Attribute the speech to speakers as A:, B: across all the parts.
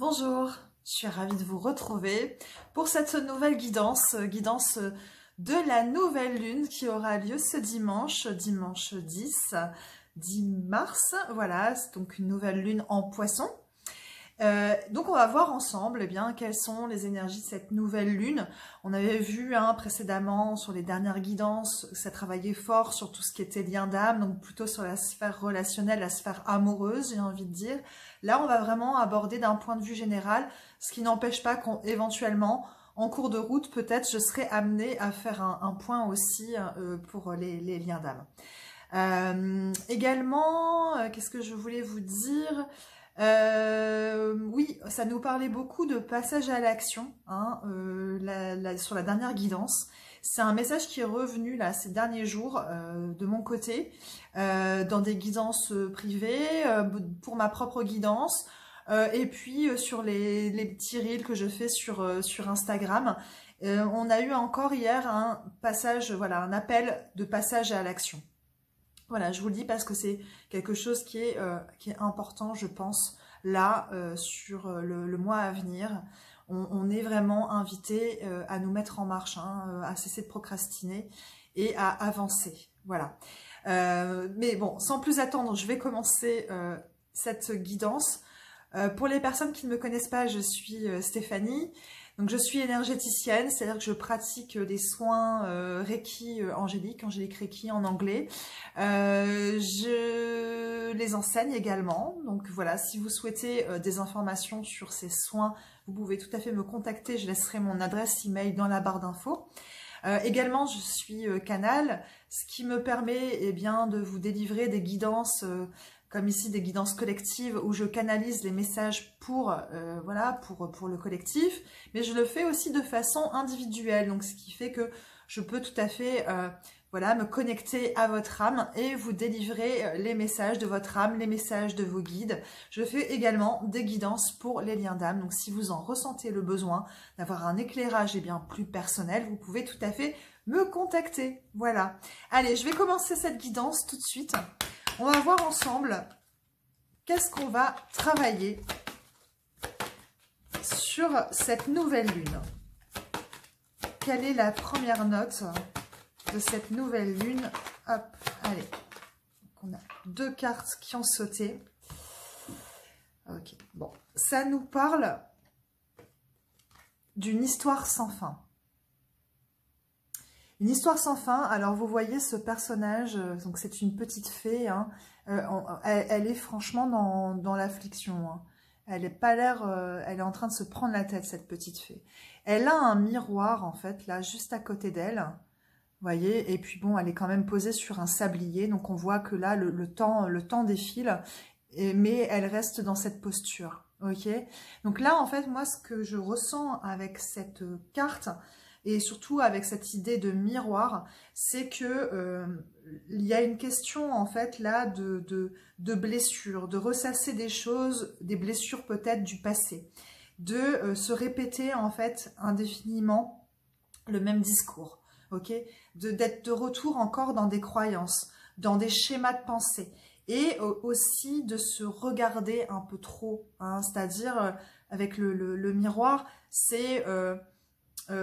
A: Bonjour, je suis ravie de vous retrouver pour cette nouvelle guidance de la nouvelle lune qui aura lieu ce dimanche 10 mars. Voilà, c'est donc une nouvelle lune en Poisson. Donc on va voir ensemble quelles sont les énergies de cette nouvelle lune. On avait vu précédemment sur les dernières guidances, ça travaillait fort sur tout ce qui était lien d'âme, donc plutôt sur la sphère relationnelle, la sphère amoureuse, j'ai envie de dire. Là on va vraiment aborder d'un point de vue général, ce qui n'empêche pas qu'éventuellement, en cours de route, peut-être je serai amenée à faire un point aussi pour les liens d'âme. Également, qu'est-ce que je voulais vous dire ? Oui, ça nous parlait beaucoup de passage à l'action sur la dernière guidance. C'est un message qui est revenu là ces derniers jours de mon côté dans des guidances privées, pour ma propre guidance, et puis sur les petits reels que je fais sur Instagram. On a eu encore hier un passage, voilà, un appel de passage à l'action. Voilà, je vous le dis parce que c'est quelque chose qui est important, je pense, là, sur le mois à venir. On est vraiment invité à nous mettre en marche, à cesser de procrastiner et à avancer. Voilà. Mais bon, sans plus attendre, je vais commencer cette guidance. Pour les personnes qui ne me connaissent pas, je suis Stéphanie. Donc je suis énergéticienne, c'est-à-dire que je pratique des soins Reiki angélique Reiki en anglais. Je les enseigne également. Donc voilà, si vous souhaitez des informations sur ces soins, vous pouvez tout à fait me contacter. Je laisserai mon adresse email dans la barre d'infos. Également, je suis canal, ce qui me permet de vous délivrer des guidances comme ici des guidances collectives où je canalise les messages pour le collectif, mais je le fais aussi de façon individuelle, donc ce qui fait que je peux tout à fait me connecter à votre âme et vous délivrer les messages de votre âme, les messages de vos guides. Je fais également des guidances pour les liens d'âme, donc si vous en ressentez le besoin d'avoir un éclairage plus personnel, vous pouvez tout à fait me contacter. Voilà. Allez, je vais commencer cette guidance tout de suite. On va voir ensemble qu'est-ce qu'on va travailler sur cette nouvelle lune. Quelle est la première note de cette nouvelle lune? Hop, allez. Donc on a deux cartes qui ont sauté. Ok, bon. Ça nous parle d'une histoire sans fin. Une histoire sans fin. Alors vous voyez ce personnage, donc c'est une petite fée, elle est franchement dans l'affliction. Elle est pas l'air, elle est en train de se prendre la tête, cette petite fée. Elle a un miroir en fait là juste à côté d'elle, vous voyez, et puis bon, elle est quand même posée sur un sablier, donc on voit que là le temps défile, mais elle reste dans cette posture, ok. Donc là en fait moi ce que je ressens avec cette carte, et surtout avec cette idée de miroir, c'est que il y a une question en fait là de blessure, de ressasser des choses, des blessures peut-être du passé, de se répéter en fait indéfiniment le même discours, ok, d'être de retour encore dans des croyances, dans des schémas de pensée, et aussi de se regarder un peu trop, c'est-à-dire avec le miroir, c'est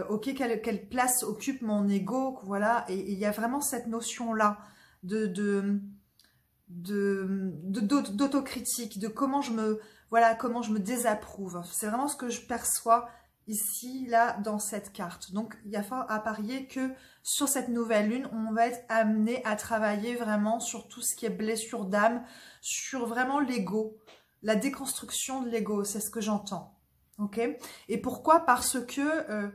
A: ok, quelle place occupe mon ego, voilà, et il y a vraiment cette notion-là d'autocritique, de comment je me désapprouve. C'est vraiment ce que je perçois ici, là, dans cette carte. Donc, il y a fort à parier que sur cette nouvelle lune, on va être amené à travailler vraiment sur tout ce qui est blessure d'âme, sur vraiment l'ego, la déconstruction de l'ego, c'est ce que j'entends. Ok. Et pourquoi? Parce que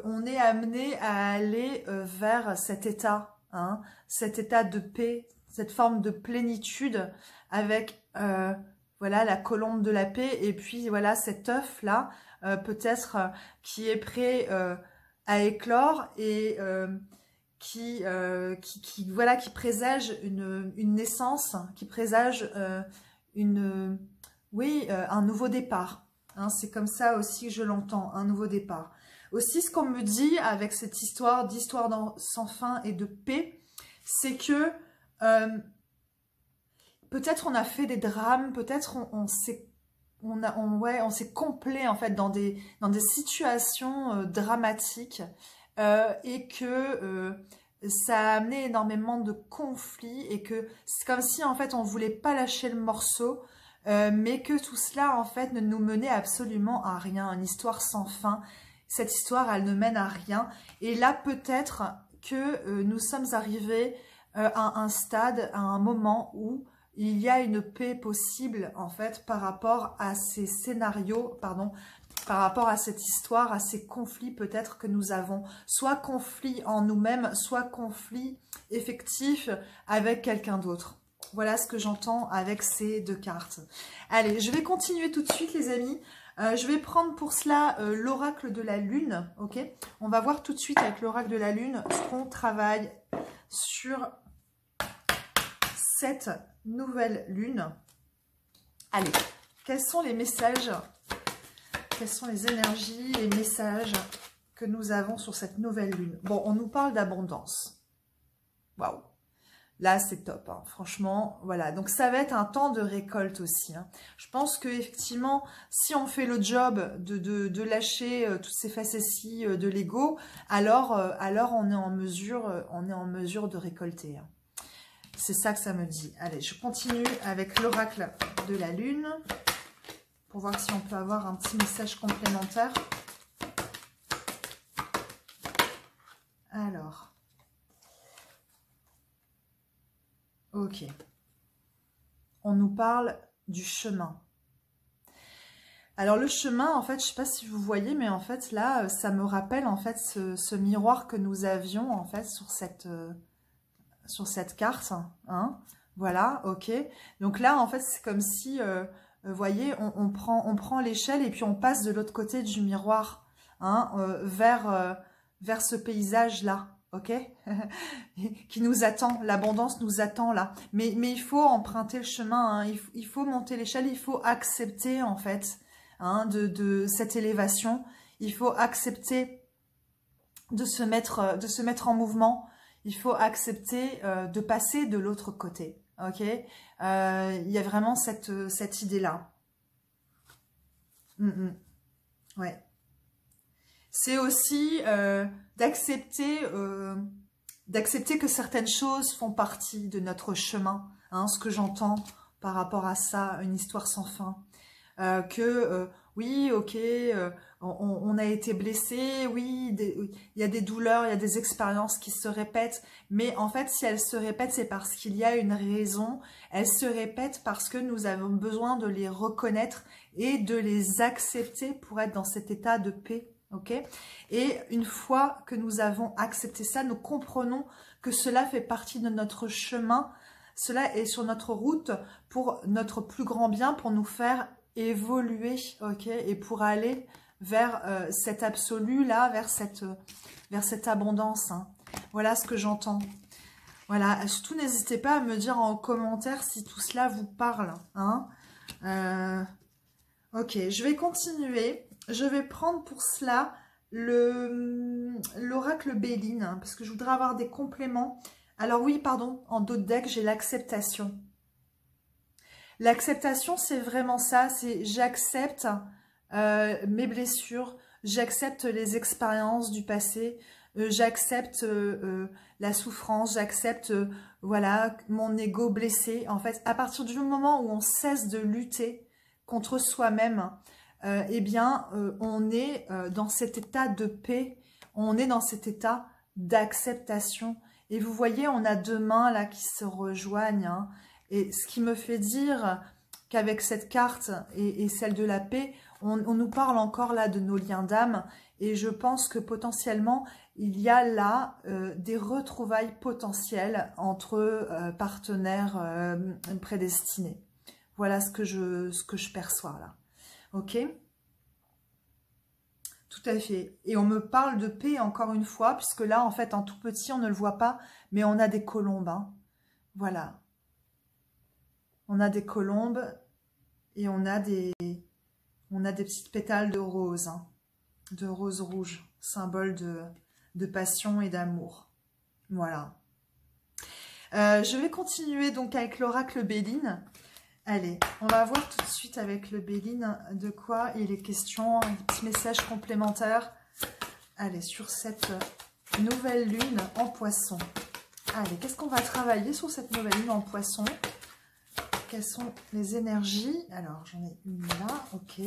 A: on est amené à aller vers cet état de paix, cette forme de plénitude avec la colombe de la paix, et puis voilà cet œuf là peut-être qui est prêt à éclore et qui présage une naissance, qui présage un nouveau départ. C'est comme ça aussi que je l'entends, un nouveau départ. Aussi, ce qu'on me dit avec cette d'histoire sans fin et de paix, c'est que peut-être on a fait des drames, peut-être on s'est ouais, on s'est complet en fait dans des situations dramatiques et que ça a amené énormément de conflits et que c'est comme si en fait on voulait pas lâcher le morceau, mais que tout cela en fait ne nous menait absolument à rien, une histoire sans fin. Cette histoire, elle ne mène à rien. Et là, peut-être que nous sommes arrivés à un stade, à un moment où il y a une paix possible en fait par rapport à ces scénarios, pardon, par rapport à cette histoire, à ces conflits peut-être que nous avons, soit conflits en nous-mêmes, soit conflits effectifs avec quelqu'un d'autre. Voilà ce que j'entends avec ces deux cartes. Allez, je vais continuer tout de suite les amis. Je vais prendre pour cela l'oracle de la lune, ok? On va voir tout de suite avec l'oracle de la lune ce qu'on travaille sur cette nouvelle lune. Allez, quels sont les messages, quelles sont les énergies, les messages que nous avons sur cette nouvelle lune? Bon, on nous parle d'abondance. Waouh! Là, c'est top, hein. Franchement, voilà. Donc, ça va être un temps de récolte aussi, hein. Je pense que effectivement, si on fait le job de lâcher toutes ces facéties de l'ego, alors on est en mesure de récolter, hein. C'est ça que ça me dit. Allez, je continue avec l'oracle de la lune pour voir si on peut avoir un petit message complémentaire. Alors... Ok. On nous parle du chemin. Alors le chemin, en fait, je ne sais pas si vous voyez, mais en fait là, ça me rappelle en fait ce miroir que nous avions en fait sur cette carte, hein. Voilà, ok. Donc là, en fait, c'est comme si, vous voyez, on prend l'échelle et puis on passe de l'autre côté du miroir, hein, vers ce paysage-là. Ok. Qui nous attend, l'abondance nous attend là. Mais il faut emprunter le chemin, hein. Il faut monter l'échelle, il faut accepter en fait, hein, de cette élévation. Il faut accepter de se mettre en mouvement. Il faut accepter de passer de l'autre côté. Ok. Il y a vraiment cette idée-là. Ouais. C'est aussi d'accepter que certaines choses font partie de notre chemin, hein, ce que j'entends par rapport à ça, une histoire sans fin. Oui, ok, on a été blessé, oui, il y a des douleurs, il y a des expériences qui se répètent, mais en fait, si elles se répètent, c'est parce qu'il y a une raison. Elles se répètent parce que nous avons besoin de les reconnaître et de les accepter pour être dans cet état de paix. Ok. Et une fois que nous avons accepté ça, nous comprenons que cela fait partie de notre chemin, cela est sur notre route pour notre plus grand bien, pour nous faire évoluer, ok, et pour aller vers cet absolu là, vers cette abondance, hein. Voilà ce que j'entends. Voilà, surtout n'hésitez pas à me dire en commentaire si tout cela vous parle, hein. Ok, je vais continuer. Je vais prendre pour cela l'oracle Béline, hein, parce que je voudrais avoir des compléments. Alors oui, pardon, en dos de deck, j'ai l'acceptation. L'acceptation, c'est vraiment ça, c'est j'accepte mes blessures, j'accepte les expériences du passé, j'accepte la souffrance, j'accepte voilà, mon ego blessé. En fait, à partir du moment où on cesse de lutter contre soi-même, eh bien, on est dans cet état de paix, on est dans cet état d'acceptation. Et vous voyez, on a deux mains là qui se rejoignent, hein. Et ce qui me fait dire qu'avec cette carte et celle de la paix, on nous parle encore là de nos liens d'âme. Et je pense que potentiellement, il y a là des retrouvailles potentielles entre partenaires prédestinés. Voilà ce que je perçois là. Ok? Tout à fait. Et on me parle de paix encore une fois, puisque là, en fait, en tout petit, on ne le voit pas, mais on a des colombes, hein. Voilà. On a des colombes et on a des petites pétales de rose, hein, de rose rouge, symbole de passion et d'amour. Voilà. Je vais continuer donc avec l'oracle Béline. Allez, on va voir tout de suite avec le Béline de quoi il est question, un petit message complémentaire. Allez, sur cette nouvelle lune en Poisson. Allez, qu'est-ce qu'on va travailler sur cette nouvelle lune en Poisson? Quelles sont les énergies? Alors, j'en ai une là, ok.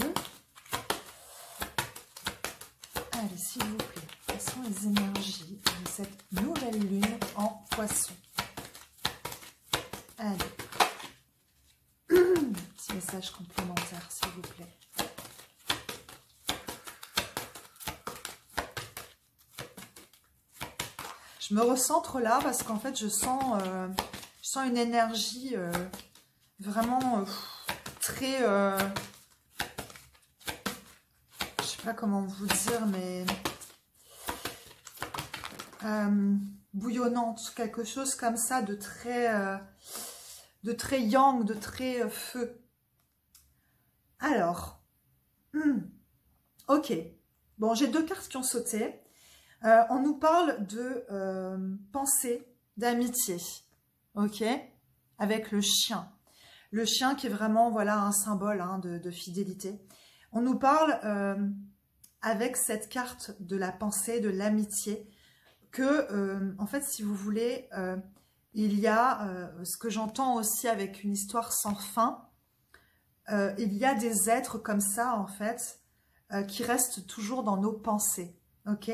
A: Allez, s'il vous plaît, quelles sont les énergies de cette nouvelle lune en Poisson? Allez. Petit message complémentaire, s'il vous plaît. Je me recentre là parce qu'en fait, je sens une énergie vraiment très... je sais pas comment vous dire, mais... bouillonnante, quelque chose comme ça de très yang, de très feu. Alors, ok. Bon, j'ai 2 cartes qui ont sauté. On nous parle de pensée, d'amitié, ok, avec le chien. Le chien qui est vraiment, voilà, un symbole hein, de fidélité. On nous parle, avec cette carte de la pensée, de l'amitié, que, en fait, si vous voulez, il y a, ce que j'entends aussi avec une histoire sans fin, il y a des êtres comme ça, en fait, qui restent toujours dans nos pensées, ok,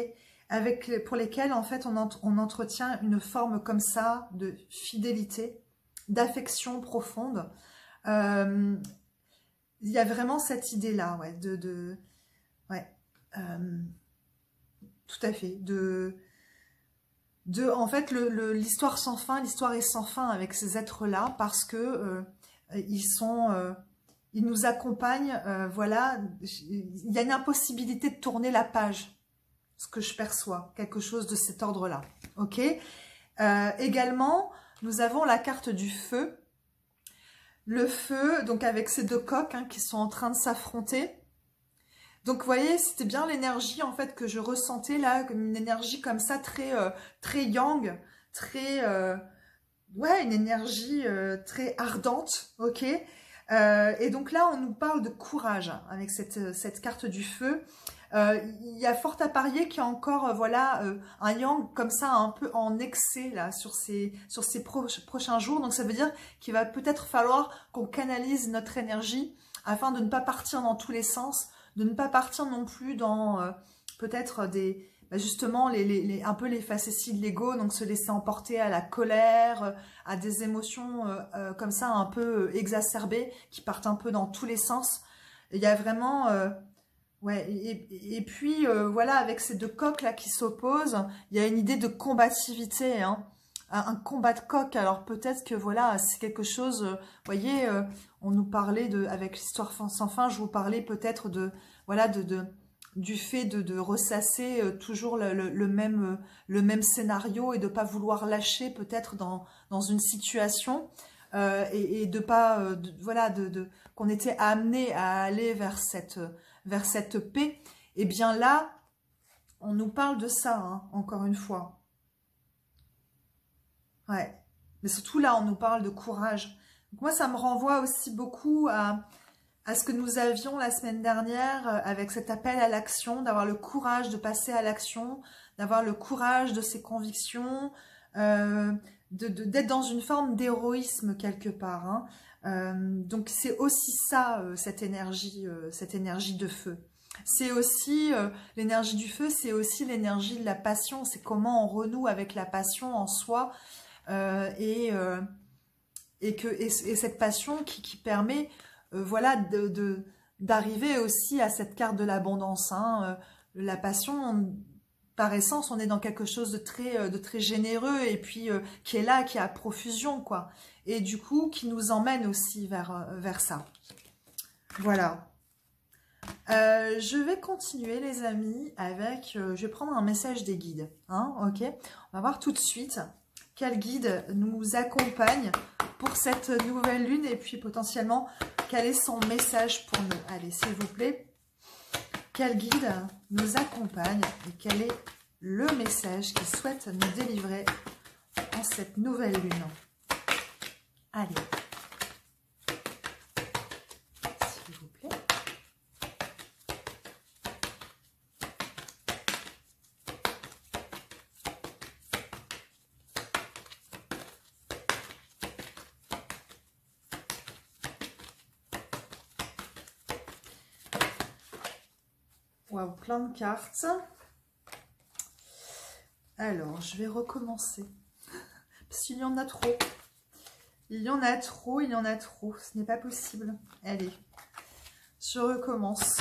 A: pour lesquels, en fait, on entretient une forme comme ça de fidélité, d'affection profonde. Il y a vraiment cette idée-là, ouais, ouais, tout à fait, en fait, l'histoire sans fin, l'histoire est sans fin avec ces êtres-là, parce que ils nous accompagnent, voilà, il y a une impossibilité de tourner la page, ce que je perçois, quelque chose de cet ordre-là, ok. Également, nous avons la carte du feu. Le feu, donc avec ces 2 coqs hein, qui sont en train de s'affronter. Donc, vous voyez, c'était bien l'énergie, en fait, que je ressentais là, comme une énergie comme ça, très yang, très... ouais, une énergie très ardente, ok. Et donc là, on nous parle de courage, hein, avec cette carte du feu. Il y a fort à parier qu'il y a encore, voilà, un yang comme ça, un peu en excès, là, sur ces prochains jours. Donc, ça veut dire qu'il va peut-être falloir qu'on canalise notre énergie afin de ne pas partir dans tous les sens, de ne pas partir non plus dans peut-être justement un peu les facéties de l'ego, donc se laisser emporter à la colère, à des émotions comme ça un peu exacerbées qui partent un peu dans tous les sens. Il y a vraiment ouais, et puis voilà, avec ces 2 coqs là qui s'opposent, il y a une idée de combativité, hein. Un combat de coq. Alors peut-être que voilà, c'est quelque chose, vous voyez, on nous parlait avec l'histoire sans fin, je vous parlais peut-être de voilà du fait de ressasser toujours le même scénario et de pas vouloir lâcher peut-être dans une situation et de pas voilà qu'on était amené à aller vers cette paix. Et bien là, on nous parle de ça, hein, encore une fois. Ouais, mais surtout là, on nous parle de courage. Donc moi, ça me renvoie aussi beaucoup à ce que nous avions la semaine dernière avec cet appel à l'action, d'avoir le courage de passer à l'action, d'avoir le courage de ses convictions, d'être dans une forme d'héroïsme quelque part, hein. Donc c'est aussi ça, cette énergie de feu. C'est aussi, l'énergie du feu, c'est aussi l'énergie de la passion, c'est comment on renoue avec la passion en soi, et cette passion qui permet voilà d'arriver aussi à cette carte de l'abondance, hein. La passion, par essence, on est dans quelque chose de très généreux et puis qui est là, qui est à profusion, quoi, et du coup qui nous emmène aussi vers ça. Voilà. Je vais continuer les amis avec, je vais prendre un message des guides, hein, ok. On va voir tout de suite quel guide nous accompagne pour cette nouvelle lune et puis potentiellement quel est son message pour nous. Allez, s'il vous plaît, quel guide nous accompagne et quel est le message qu'il souhaite nous délivrer en cette nouvelle lune. Allez. Waouh, plein de cartes. Alors, je vais recommencer. Parce qu'il y en a trop. Il y en a trop, il y en a trop. Ce n'est pas possible. Allez, je recommence.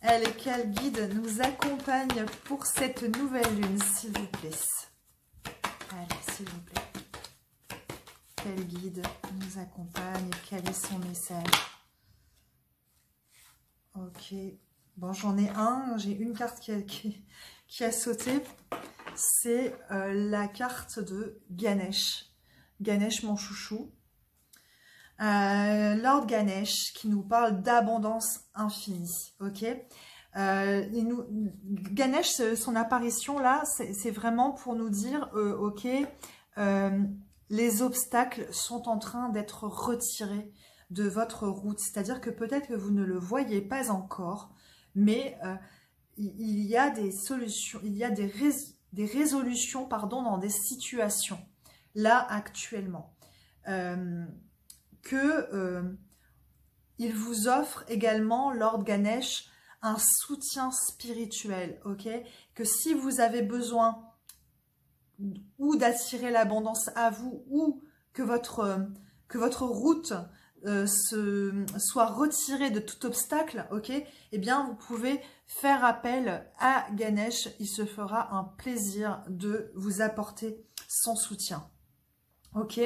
A: Allez, quel guide nous accompagne pour cette nouvelle lune, s'il vous plaît? Allez, s'il vous plaît. Quel guide nous accompagne? Quel est son message? Ok. Bon, j'en ai un. J'ai une carte qui a sauté. C'est la carte de Ganesh. Ganesh, mon chouchou. Lord Ganesh qui nous parle d'abondance infinie. Ok. Ganesh, son apparition là, c'est vraiment pour nous dire, ok, les obstacles sont en train d'être retirés de votre route. C'est-à-dire que peut-être que vous ne le voyez pas encore, mais il y a des solutions, il y a des résolutions, pardon, dans des situations là actuellement. Il vous offre également, Lord Ganesh, un soutien spirituel, ok? Que si vous avez besoin ou d'attirer l'abondance à vous, ou que votre route soit retirée de tout obstacle, ok? Eh bien, vous pouvez faire appel à Ganesh. Il se fera un plaisir de vous apporter son soutien, ok?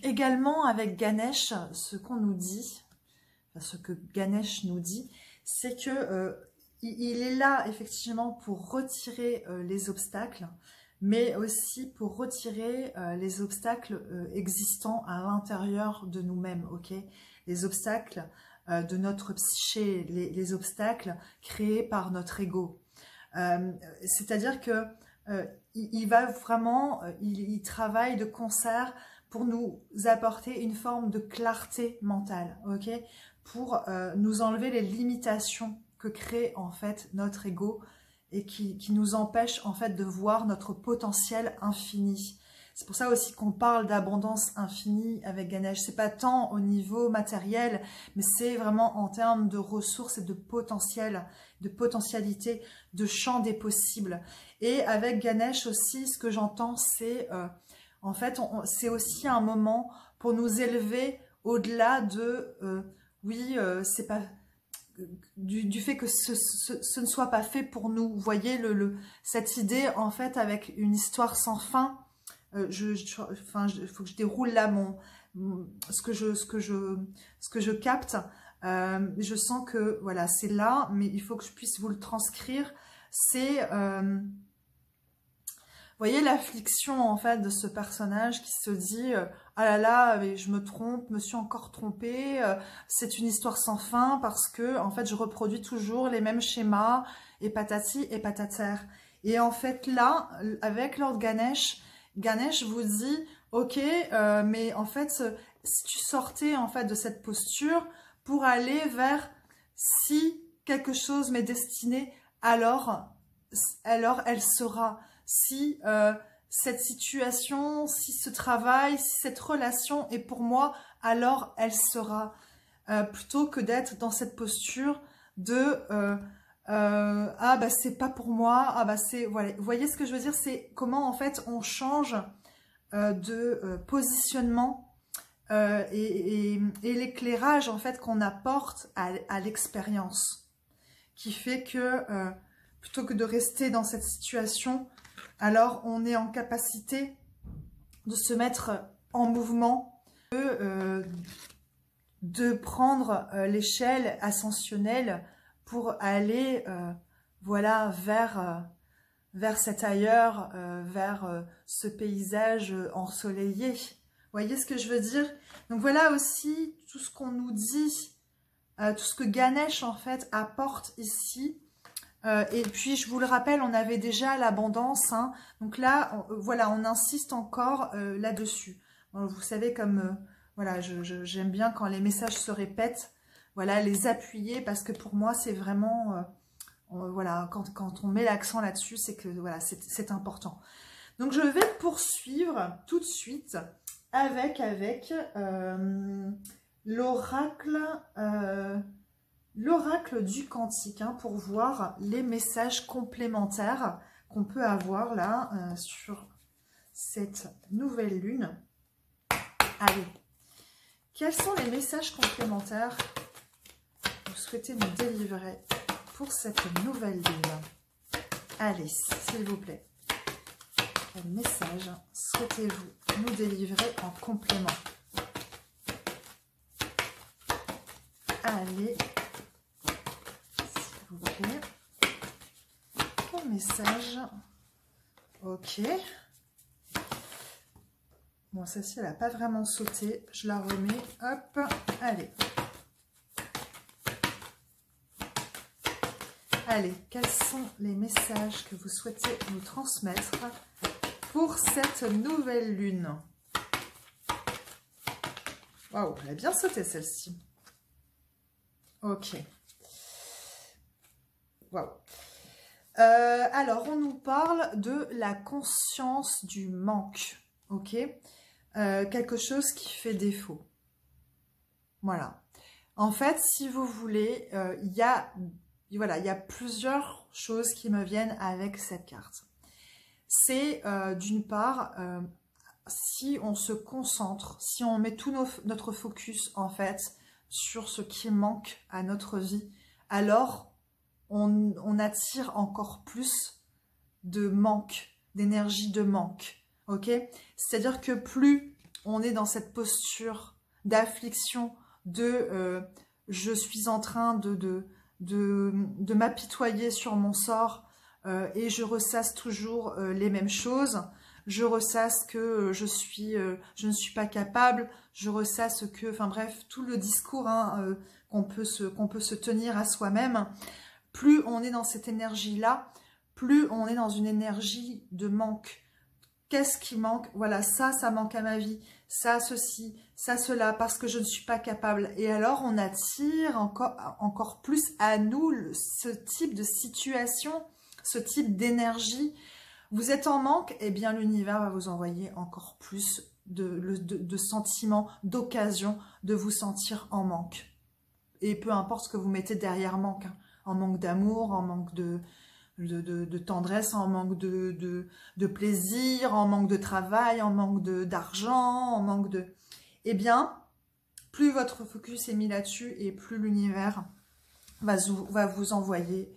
A: Également, avec Ganesh, ce qu'on nous dit, ce que Ganesh nous dit, c'est que il est là effectivement pour retirer les obstacles, mais aussi pour retirer les obstacles existants à l'intérieur de nous-mêmes, ok? Les obstacles de notre psyché, les obstacles créés par notre ego. C'est-à-dire que il va vraiment, il travaille de concert pour nous apporter une forme de clarté mentale, ok? Pour nous enlever les limitations que crée en fait notre ego et qui nous empêche en fait de voir notre potentiel infini. C'est pour ça aussi qu'on parle d'abondance infinie avec Ganesh. C'est pas tant au niveau matériel, mais c'est vraiment en termes de ressources et de potentiel, de potentialité, de champ des possibles. Et avec Ganesh aussi, ce que j'entends, c'est en fait, c'est aussi un moment pour nous élever au-delà de, oui, c'est pas du fait que ce ne soit pas fait pour nous. Vous voyez cette idée en fait avec une histoire sans fin. Enfin, il faut que je déroule là ce que je capte. Je sens que voilà, c'est là, mais il faut que je puisse vous le transcrire. C'est vous voyez l'affliction en fait de ce personnage qui se dit ah là là, je me trompe, me suis encore trompée, c'est une histoire sans fin parce que en fait je reproduis toujours les mêmes schémas et patati et patater. Et en fait là, avec Lord Ganesh, Ganesh vous dit ok, mais en fait si tu sortais en fait de cette posture pour aller vers si quelque chose m'est destiné, alors elle sera. Si cette situation, si ce travail, si cette relation est pour moi, alors elle sera. Plutôt que d'être dans cette posture de ah bah c'est pas pour moi, ah bah c'est voilà. Vous voyez ce que je veux dire, c'est comment en fait on change de positionnement et l'éclairage en fait qu'on apporte à l'expérience, qui fait que plutôt que de rester dans cette situation, alors on est en capacité de se mettre en mouvement, de prendre l'échelle ascensionnelle pour aller voilà, vers cet ailleurs, vers ce paysage ensoleillé. Vous voyez ce que je veux dire? Donc voilà aussi tout ce qu'on nous dit, tout ce que Ganesh en fait apporte ici. Et puis, je vous le rappelle, on avait déjà l'abondance. Hein. Donc là, voilà, on insiste encore là-dessus. Bon, vous savez, comme voilà, j'aime bien quand les messages se répètent, voilà, les appuyer parce que pour moi, c'est vraiment, voilà, quand on met l'accent là-dessus, c'est que voilà, c'est important. Donc, je vais poursuivre tout de suite avec l'oracle l'oracle du Cantique, hein, pour voir les messages complémentaires qu'on peut avoir là sur cette nouvelle lune. Allez, quels sont les messages complémentaires que vous souhaitez nous délivrer pour cette nouvelle lune? Allez, s'il vous plaît. Quel message souhaitez-vous nous délivrer en complément? Allez, s'il vous plaît. Quel message? Ok. Bon, celle-ci, elle n'a pas vraiment sauté. Je la remets. Hop, allez. Allez, quels sont les messages que vous souhaitez nous transmettre pour cette nouvelle lune? Waouh, elle a bien sauté celle-ci. Ok. Waouh. Alors, on nous parle de la conscience du manque. Ok. Quelque chose qui fait défaut. Voilà. En fait, si vous voulez, il y a plusieurs choses qui me viennent avec cette carte. C'est d'une part, si on se concentre, si on met tout notre focus en fait sur ce qui manque à notre vie, alors on attire encore plus de manque, d'énergie de manque. Ok, c'est-à-dire que plus on est dans cette posture d'affliction, je suis en train de m'apitoyer sur mon sort et je ressasse toujours les mêmes choses, je ressasse que je ne suis pas capable, je ressasse que, enfin bref, tout le discours hein, qu'on peut se tenir à soi-même, plus on est dans cette énergie-là, plus on est dans une énergie de manque. Qu'est-ce qui manque? Voilà, ça manque à ma vie, ça, ceci, ça, cela, parce que je ne suis pas capable. Et alors, on attire encore plus à nous ce type de situation, ce type d'énergie. Vous êtes en manque, eh bien, l'univers va vous envoyer encore plus de sentiments, d'occasions de vous sentir en manque. Et peu importe ce que vous mettez derrière manque, hein, en manque d'amour, en manque de tendresse, en manque de plaisir, en manque de travail, en manque d'argent, en manque de... Eh bien, plus votre focus est mis là-dessus et plus l'univers va vous envoyer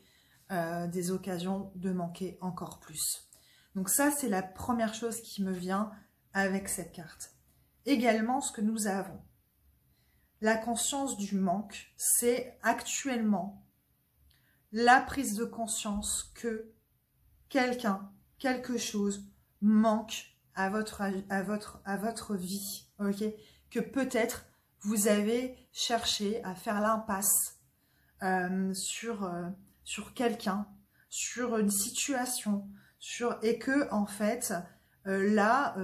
A: des occasions de manquer encore plus. Donc ça, c'est la première chose qui me vient avec cette carte. Également, ce que nous avons. La conscience du manque, c'est actuellement la prise de conscience que quelqu'un, quelque chose manque à votre vie, ok? Que peut-être vous avez cherché à faire l'impasse sur quelqu'un, sur une situation, et que en fait, là,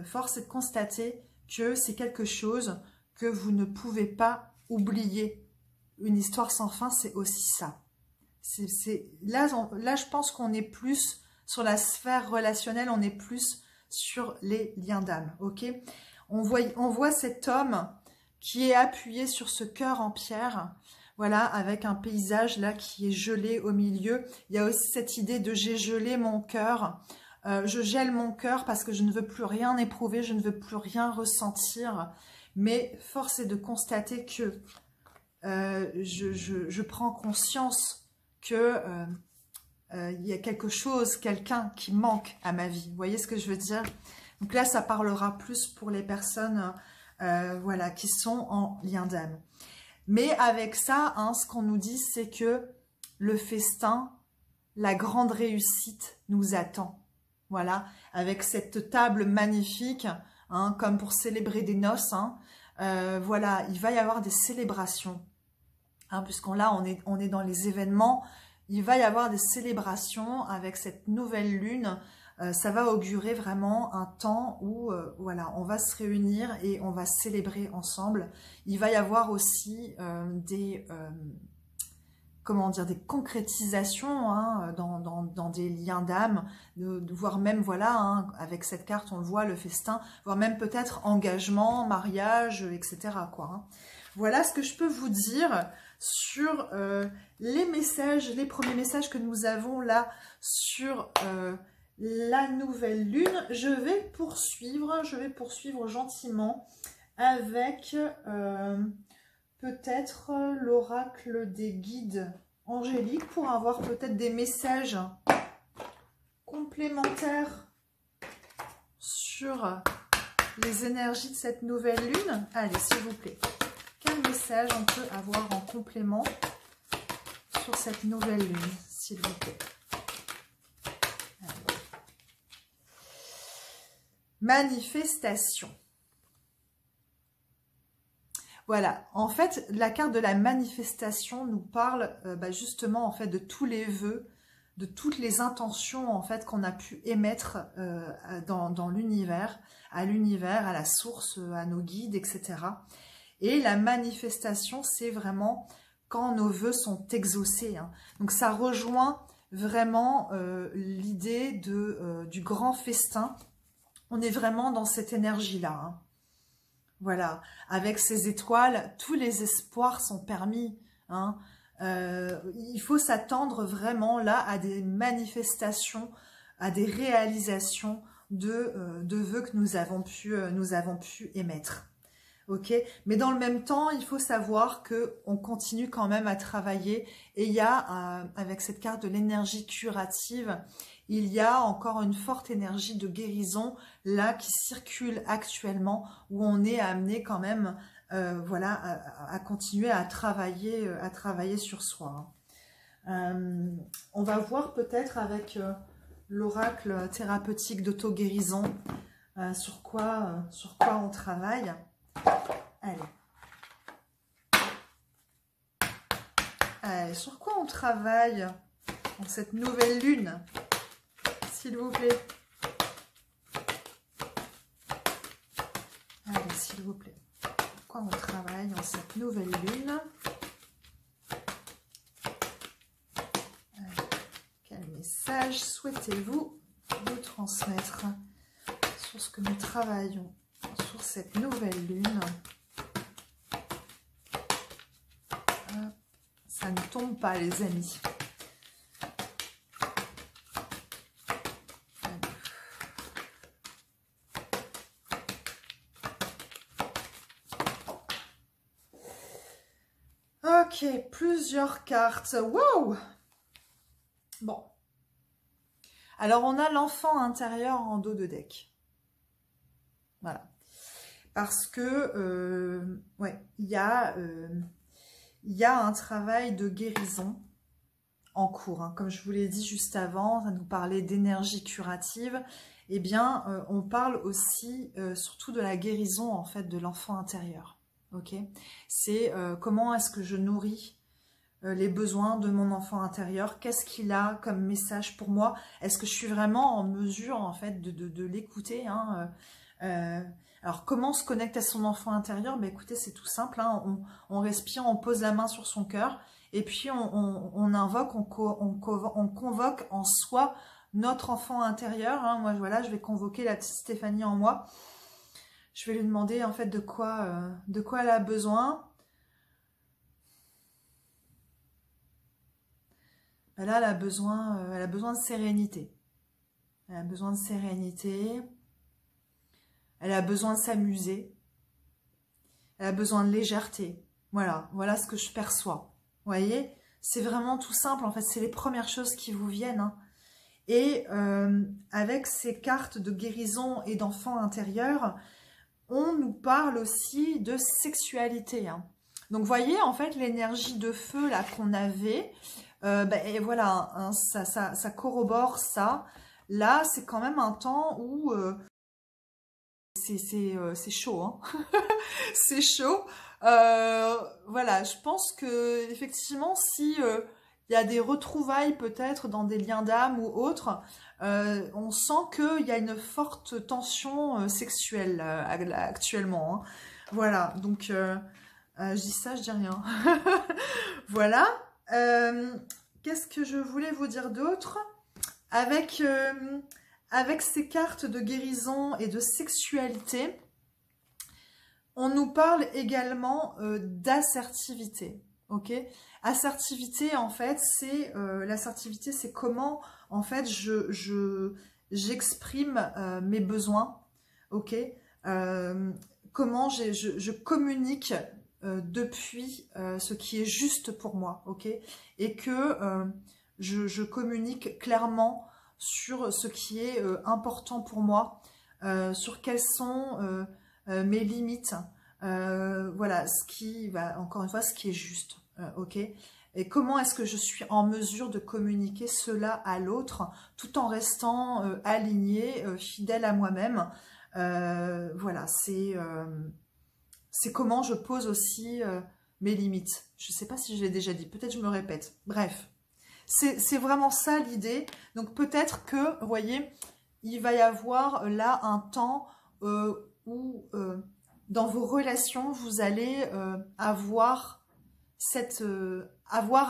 A: force est de constater que c'est quelque chose que vous ne pouvez pas oublier. Une histoire sans fin, c'est aussi ça. Là, je pense qu'on est plus sur la sphère relationnelle, on est plus sur les liens d'âme, ok? On voit cet homme qui est appuyé sur ce cœur en pierre, voilà, avec un paysage là qui est gelé au milieu. Il y a aussi cette idée de j'ai gelé mon cœur, je gèle mon cœur parce que je ne veux plus rien éprouver, je ne veux plus rien ressentir, mais force est de constater que je prends conscience que il y a quelque chose, quelqu'un qui manque à ma vie. Vous voyez ce que je veux dire? Donc là, ça parlera plus pour les personnes voilà, qui sont en lien d'âme. Mais avec ça, hein, ce qu'on nous dit, c'est que le festin, la grande réussite nous attend. Voilà, avec cette table magnifique, hein, comme pour célébrer des noces. Hein, voilà, il va y avoir des célébrations. Hein, puisqu'on on est dans les événements, il va y avoir des célébrations avec cette nouvelle lune. Ça va augurer vraiment un temps où voilà, on va se réunir et on va célébrer ensemble. Il va y avoir aussi comment dire, des concrétisations hein, dans des liens d'âme, voire même, voilà, hein, avec cette carte, on le voit, le festin, voire même peut-être engagement, mariage, etc. quoi, hein. Voilà ce que je peux vous dire sur les messages, les premiers messages que nous avons là sur la nouvelle lune. Je vais poursuivre gentiment avec peut-être l'oracle des guides angéliques pour avoir peut-être des messages complémentaires sur les énergies de cette nouvelle lune. Allez, s'il vous plaît, quel message on peut avoir en complément sur cette nouvelle lune, s'il vous plaît? Allez. Manifestation. Voilà, en fait, la carte de la manifestation nous parle justement en fait de tous les vœux, de toutes les intentions en fait qu'on a pu émettre dans l'univers, à la source, à nos guides, etc. Et la manifestation, c'est vraiment quand nos vœux sont exaucés, hein. Donc ça rejoint vraiment l'idée du grand festin. On est vraiment dans cette énergie-là, hein. Voilà, avec ces étoiles, tous les espoirs sont permis, hein. Il faut s'attendre vraiment là à des manifestations, à des réalisations de vœux que nous avons pu émettre. Ok, mais dans le même temps, il faut savoir que on continue quand même à travailler. Et il y a, avec cette carte de l'énergie curative, il y a encore une forte énergie de guérison là qui circule actuellement, où on est amené quand même, voilà, à continuer à travailler sur soi. On va voir peut-être avec l'oracle thérapeutique d'auto-guérison sur quoi on travaille. Allez, sur quoi on travaille en cette nouvelle lune, s'il vous plaît? Allez, s'il vous plaît. Sur quoi on travaille en cette nouvelle lune? Allez, quel message souhaitez-vous vous transmettre sur ce que nous travaillons sur cette nouvelle lune? Ça ne tombe pas, les amis. Ok, plusieurs cartes. Wow! Bon. Alors, on a l'enfant intérieur en dos de deck. Voilà. Parce que, ouais, il y a un travail de guérison en cours, hein. Comme je vous l'ai dit juste avant, ça nous parlait d'énergie curative. Eh bien, on parle aussi surtout de la guérison en fait de l'enfant intérieur. Ok, c'est comment est-ce que je nourris les besoins de mon enfant intérieur. Qu'est-ce qu'il a comme message pour moi? Est-ce que je suis vraiment en mesure en fait de l'écouter, hein? Alors, comment on se connecte à son enfant intérieur? Ben, écoutez, c'est tout simple, hein. On respire, on pose la main sur son cœur, et puis on invoque, on convoque en soi notre enfant intérieur, hein. Moi, voilà, je vais convoquer la petite Stéphanie en moi. Je vais lui demander, en fait, de quoi elle a besoin. Ben là, elle a besoin de sérénité. Elle a besoin de sérénité. Elle a besoin de s'amuser. Elle a besoin de légèreté. Voilà ce que je perçois. Vous voyez, c'est vraiment tout simple. En fait, c'est les premières choses qui vous viennent, hein. Et avec ces cartes de guérison et d'enfant intérieur, on nous parle aussi de sexualité, hein. Donc, vous voyez, en fait, l'énergie de feu là qu'on avait, et voilà, hein, ça corrobore ça. Là, c'est quand même un temps où... c'est chaud, hein. C'est chaud. Voilà, je pense que effectivement, si il y a des retrouvailles peut-être dans des liens d'âme ou autres, on sent qu'il y a une forte tension sexuelle actuellement, hein. Voilà, donc je dis ça, je dis rien. Voilà. Qu'est-ce que je voulais vous dire d'autre? Avec ces cartes de guérison et de sexualité, on nous parle également d'assertivité. Ok, assertivité, en fait, c'est l'assertivité, c'est comment, en fait, j'exprime mes besoins. Ok, comment je communique depuis ce qui est juste pour moi. Ok, et que je communique clairement sur ce qui est important pour moi, sur quelles sont mes limites, voilà, ce qui va, encore une fois, ce qui est juste, ok. Et comment est-ce que je suis en mesure de communiquer cela à l'autre, tout en restant aligné, fidèle à moi-même. Voilà, c'est comment je pose aussi mes limites. Je ne sais pas si je l'ai déjà dit, peut-être je me répète. Bref, c'est vraiment ça l'idée. Donc peut-être que, vous voyez, il va y avoir là un temps où dans vos relations, vous allez avoir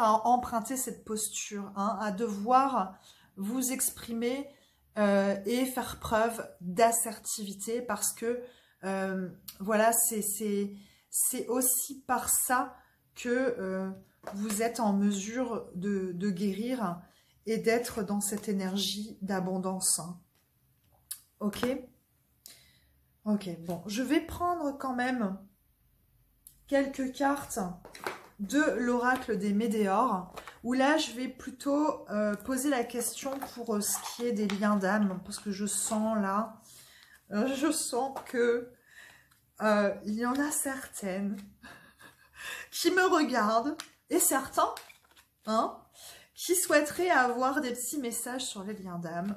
A: à emprunter cette posture, hein, à devoir vous exprimer et faire preuve d'assertivité, parce que voilà, c'est aussi par ça que vous êtes en mesure de guérir et d'être dans cette énergie d'abondance. Ok? Ok, bon, je vais prendre quand même quelques cartes de l'oracle des Médéors, où là, je vais plutôt poser la question pour ce qui est des liens d'âme, parce que je sens là, je sens que il y en a certaines qui me regardent, et certains, hein, qui souhaiteraient avoir des petits messages sur les liens d'âme.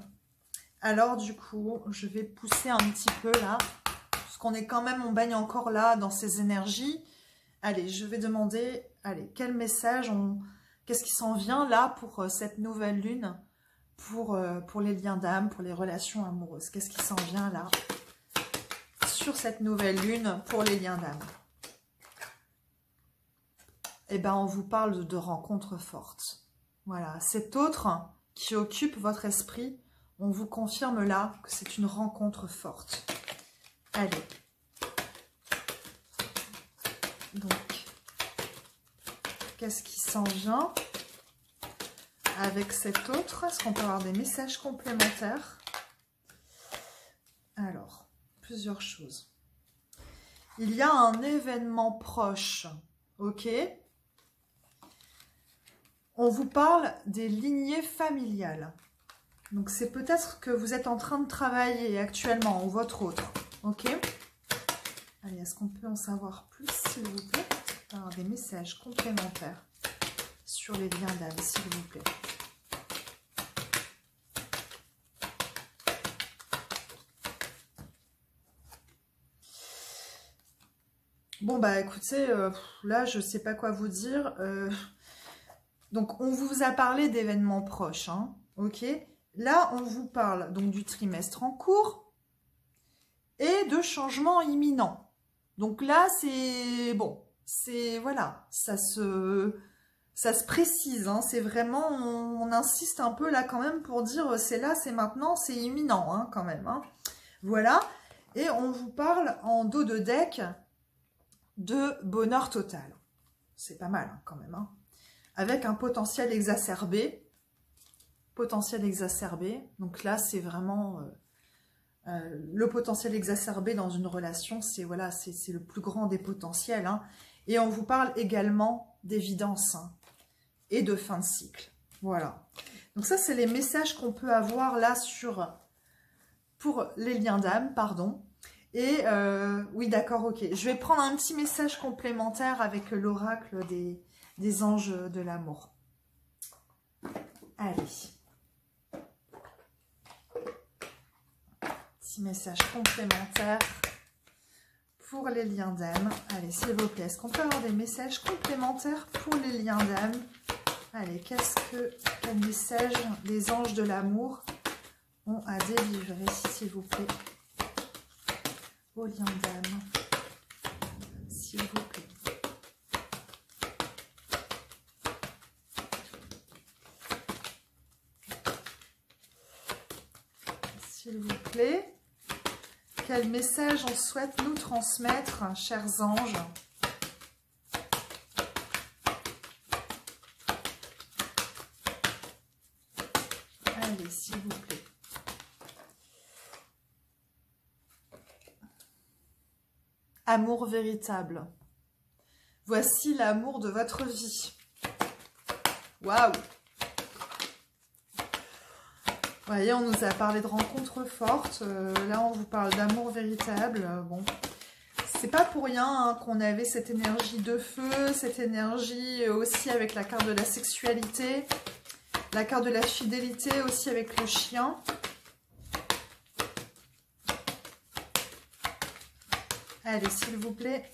A: Alors du coup, je vais pousser un petit peu là, parce qu'on est quand même, on baigne encore là dans ces énergies. Allez, je vais demander, allez, quel message, qu'est-ce qui s'en vient là pour cette nouvelle lune, pour les liens d'âme, pour les relations amoureuses. Qu'est-ce qui s'en vient là sur cette nouvelle lune pour les liens d'âme? Eh bien, on vous parle de rencontres fortes. Voilà, cet autre qui occupe votre esprit, on vous confirme là que c'est une rencontre forte. Allez. Donc, qu'est-ce qui s'en vient avec cet autre? Est-ce qu'on peut avoir des messages complémentaires? Alors, plusieurs choses. Il y a un événement proche, ok? On vous parle des lignées familiales. Donc, c'est peut-être que vous êtes en train de travailler actuellement, ou votre autre, ok? Allez, est-ce qu'on peut en savoir plus, s'il vous plaît? Avoir des messages complémentaires sur les liens d'âme, s'il vous plaît. Bon, bah écoutez, là, je ne sais pas quoi vous dire. Donc, on vous a parlé d'événements proches, hein, ok? Là, on vous parle donc du trimestre en cours et de changements imminents. Donc là, c'est bon, c'est voilà, ça se précise, hein, c'est vraiment, on insiste un peu là quand même pour dire c'est là, c'est maintenant, c'est imminent, hein, quand même. Hein. Voilà, et on vous parle en dos de deck de bonheur total. C'est pas mal, hein, quand même, hein. Avec un potentiel exacerbé. Donc là, c'est vraiment le potentiel exacerbé dans une relation, c'est voilà, c'est le plus grand des potentiels. Hein. Et on vous parle également d'évidence, hein, et de fin de cycle. Voilà. Donc ça, c'est les messages qu'on peut avoir là pour les liens d'âme, pardon. Et oui, d'accord, ok. Je vais prendre un petit message complémentaire avec l'oracle des anges de l'amour. Allez. Petit message complémentaire pour les liens d'âme. Allez, s'il vous plaît, est-ce qu'on peut avoir des messages complémentaires pour les liens d'âme? Allez, quel message les anges de l'amour ont à délivrer, s'il vous plaît, aux liens d'âme, s'il vous plaît. S'il vous plaît, quel message on souhaite nous transmettre, chers anges? Allez, s'il vous plaît. Amour véritable. Voici l'amour de votre vie. Waouh! Vous voyez, on nous a parlé de rencontres fortes. Là, on vous parle d'amour véritable. Bon, c'est pas pour rien hein, qu'on avait cette énergie de feu, cette énergie aussi avec la carte de la sexualité, la carte de la fidélité aussi avec le chien. Allez, s'il vous plaît,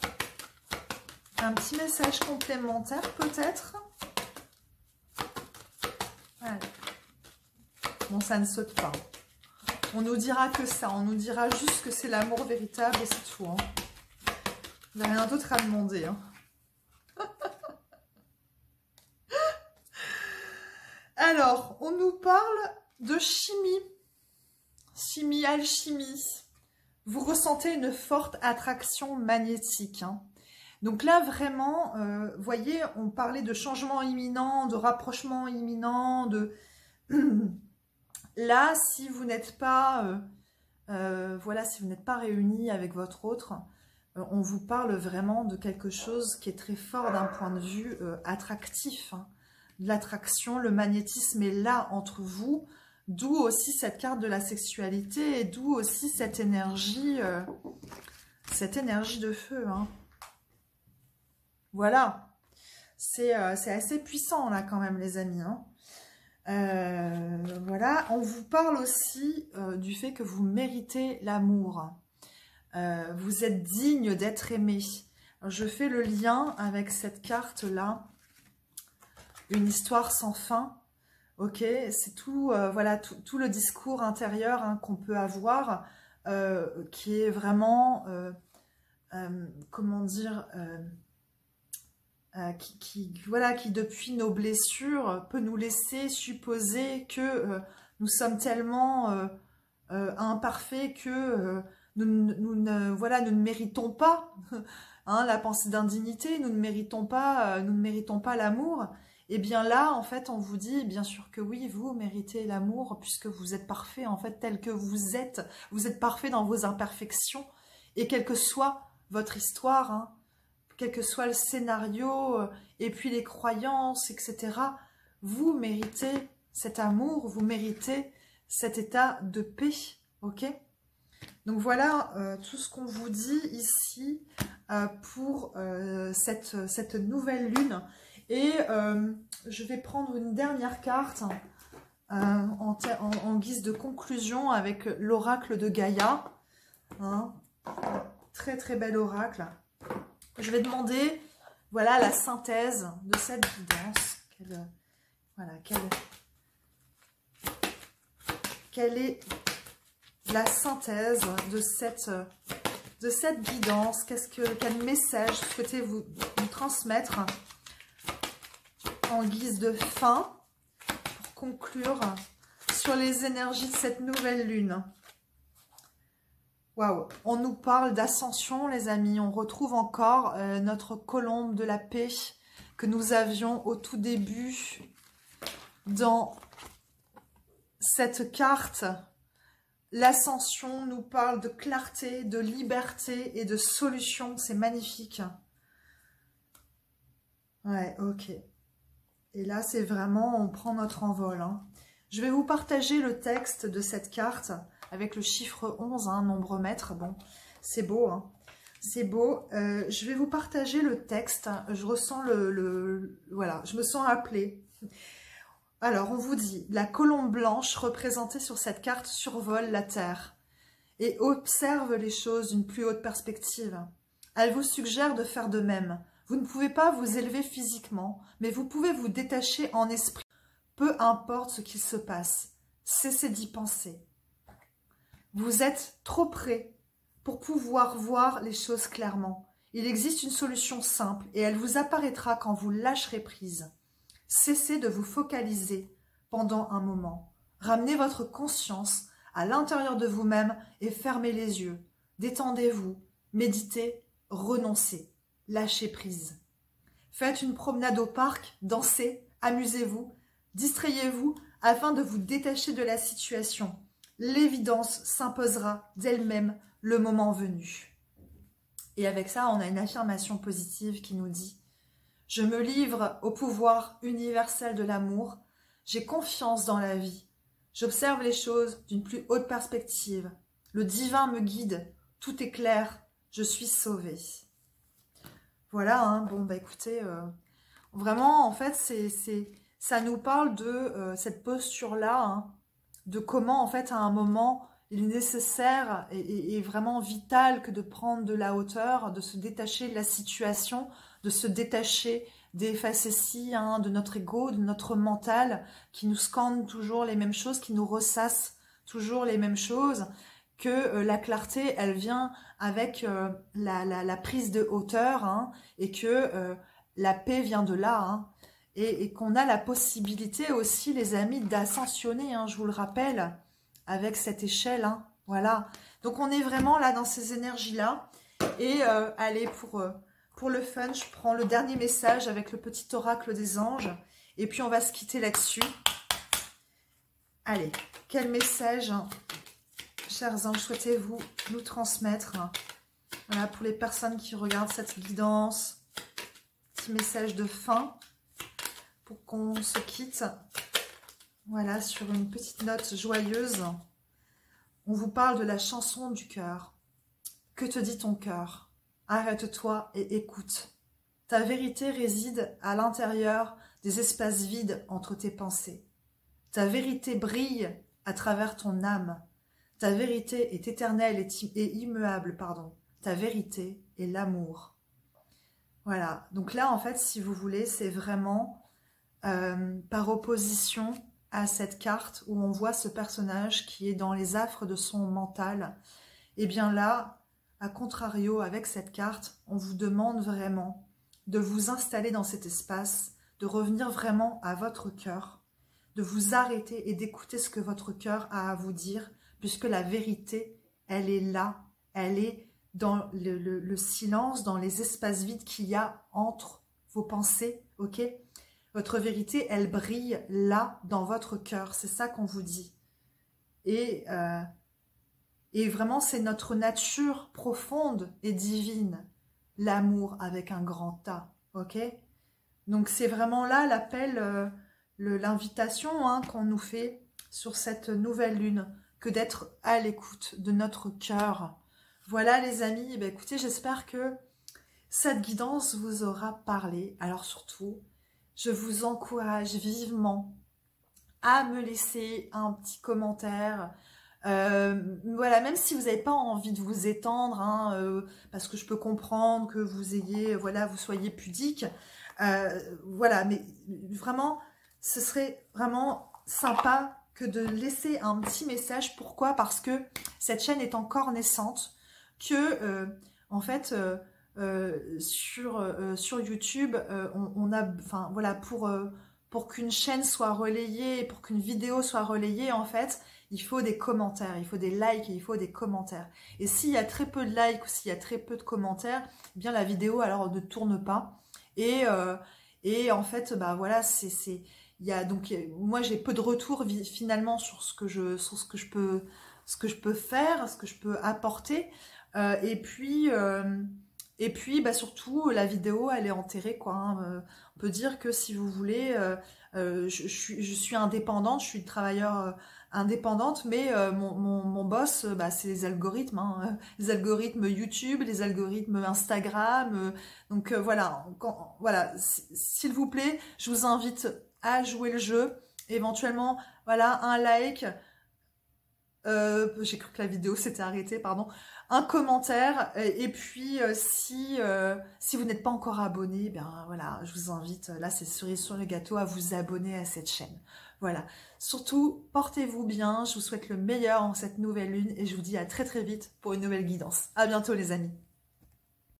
A: un petit message complémentaire peut-être. Allez. Bon, ça ne saute pas. On nous dira que ça. On nous dira juste que c'est l'amour véritable et c'est tout. Hein. Il n'y a rien d'autre à demander. Hein. Alors, on nous parle de chimie. Chimie, alchimie. Vous ressentez une forte attraction magnétique. Hein. Donc là, vraiment, voyez, on parlait de changement imminent, de rapprochement imminent, de... Là, si vous n'êtes pas, voilà, si vous n'êtes pas réunis avec votre autre, on vous parle vraiment de quelque chose qui est très fort d'un point de vue attractif. Hein. De l'attraction, le magnétisme est là entre vous, d'où aussi cette carte de la sexualité et d'où aussi cette énergie de feu. Hein. Voilà, c'est assez puissant là quand même les amis. Hein. Voilà, on vous parle aussi du fait que vous méritez l'amour. Vous êtes digne d'être aimé. Alors, je fais le lien avec cette carte-là. Une histoire sans fin. Ok, c'est tout, voilà, tout le discours intérieur hein, qu'on peut avoir, qui est vraiment, comment dire... voilà, qui depuis nos blessures peut nous laisser supposer que nous sommes tellement imparfaits que voilà, nous ne méritons pas hein, la pensée d'indignité, nous ne méritons pas l'amour. Et bien là, en fait, on vous dit bien sûr que oui, vous méritez l'amour puisque vous êtes parfait en fait tel que vous êtes parfait dans vos imperfections et quelle que soit votre histoire. Hein, quel que soit le scénario, et puis les croyances, etc. Vous méritez cet amour, vous méritez cet état de paix, ok? Donc voilà tout ce qu'on vous dit ici pour cette nouvelle lune. Et je vais prendre une dernière carte en guise de conclusion avec l'oracle de Gaïa. Hein, très très bel oracle. Je vais demander, voilà, la synthèse de cette guidance. Quelle est la synthèse de cette guidance? Quel message souhaitez-vous nous transmettre en guise de fin pour conclure sur les énergies de cette nouvelle lune? Waouh, on nous parle d'ascension, les amis. On retrouve encore notre colombe de la paix que nous avions au tout début dans cette carte. L'ascension nous parle de clarté, de liberté et de solution. C'est magnifique. Ouais, ok. Et là, c'est vraiment, on prend notre envol. Hein. Je vais vous partager le texte de cette carte avec le chiffre 11, hein, nombre maître. Bon, c'est beau, hein. C'est beau. Je vais vous partager le texte. Je ressens voilà, je me sens appelée. Alors, on vous dit, la colombe blanche représentée sur cette carte survole la Terre et observe les choses d'une plus haute perspective. Elle vous suggère de faire de même. Vous ne pouvez pas vous élever physiquement, mais vous pouvez vous détacher en esprit. Peu importe ce qu'il se passe, cessez d'y penser. Vous êtes trop près pour pouvoir voir les choses clairement. Il existe une solution simple et elle vous apparaîtra quand vous lâcherez prise. Cessez de vous focaliser pendant un moment. Ramenez votre conscience à l'intérieur de vous-même et fermez les yeux. détendez-vous, méditez, renoncez, lâchez prise. Faites une promenade au parc, dansez, amusez-vous, distrayez-vous afin de vous détacher de la situation. L'évidence s'imposera d'elle-même le moment venu. Et avec ça, on a une affirmation positive qui nous dit « Je me livre au pouvoir universel de l'amour, j'ai confiance dans la vie, j'observe les choses d'une plus haute perspective, le divin me guide, tout est clair, je suis sauvée. » Voilà, hein, bon, bah écoutez, vraiment, en fait, ça nous parle de cette posture-là, hein, de comment, en fait, à un moment, il est nécessaire et vraiment vital que de prendre de la hauteur, de se détacher de la situation, de se détacher des facéties, hein, de notre ego, de notre mental, qui nous scande toujours les mêmes choses, qui nous ressasse toujours les mêmes choses, que la clarté, elle vient avec la prise de hauteur, hein, et que la paix vient de là, hein, et qu'on a la possibilité aussi, les amis, d'ascensionner, hein, je vous le rappelle, avec cette échelle, hein, voilà. Donc on est vraiment là dans ces énergies-là, et allez, pour le fun, je prends le dernier message avec le petit oracle des anges, et puis on va se quitter là-dessus. Allez, quel message, hein, chers anges, souhaitez-vous nous transmettre? Voilà, pour les personnes qui regardent cette guidance, petit message de fin pour qu'on se quitte. Voilà, sur une petite note joyeuse. On vous parle de la chanson du cœur. Que te dit ton cœur? Arrête-toi et écoute. Ta vérité réside à l'intérieur des espaces vides entre tes pensées. Ta vérité brille à travers ton âme. Ta vérité est éternelle et immuable, pardon. Ta vérité est l'amour. Voilà, donc là, en fait, si vous voulez, c'est vraiment par opposition à cette carte où on voit ce personnage qui est dans les affres de son mental. Et bien là, à contrario, avec cette carte, on vous demande vraiment de vous installer dans cet espace, de revenir vraiment à votre cœur, de vous arrêter et d'écouter ce que votre cœur a à vous dire, puisque la vérité, elle est là, elle est dans le silence, dans les espaces vides qu'il y a entre vos pensées, ok? Votre vérité, elle brille là, dans votre cœur, c'est ça qu'on vous dit. Et vraiment, c'est notre nature profonde et divine, l'amour avec un grand A, ok? Donc c'est vraiment là l'appel, l'invitation, hein, qu'on nous fait sur cette nouvelle lune, que d'être à l'écoute de notre cœur. Voilà les amis, eh bien, écoutez, j'espère que cette guidance vous aura parlé. Alors surtout, je vous encourage vivement à me laisser un petit commentaire. Voilà, même si vous n'avez pas envie de vous étendre, hein, parce que je peux comprendre que vous ayez, voilà, vous soyez pudique. Voilà, mais vraiment, ce serait vraiment sympa que de laisser un petit message. Pourquoi? Parce que cette chaîne est encore naissante, que en fait sur YouTube on a, enfin voilà, pour qu'une chaîne soit relayée, pour qu'une vidéo soit relayée, en fait il faut des commentaires, il faut des likes et il faut des commentaires. Et s'il y a très peu de likes ou s'il y a très peu de commentaires, eh bien la vidéo alors ne tourne pas. Et en fait, bah voilà, il y a donc, moi j'ai peu de retours finalement sur ce que je peux faire, ce que je peux apporter. Et puis bah surtout la vidéo elle est enterrée, quoi, hein. On peut dire que si vous voulez, je suis indépendante, je suis travailleur indépendante, mais mon boss, bah, c'est les algorithmes, hein, les algorithmes YouTube, les algorithmes Instagram. Donc voilà, voilà, s'il vous plaît, je vous invite à jouer le jeu. Éventuellement, voilà, un like. J'ai cru que la vidéo s'était arrêtée, pardon. Un commentaire, et puis si vous n'êtes pas encore abonné, bien voilà, je vous invite, là c'est cerise sur le gâteau, à vous abonner à cette chaîne. Voilà, surtout portez-vous bien, je vous souhaite le meilleur en cette nouvelle lune et je vous dis à très très vite pour une nouvelle guidance. À bientôt les amis.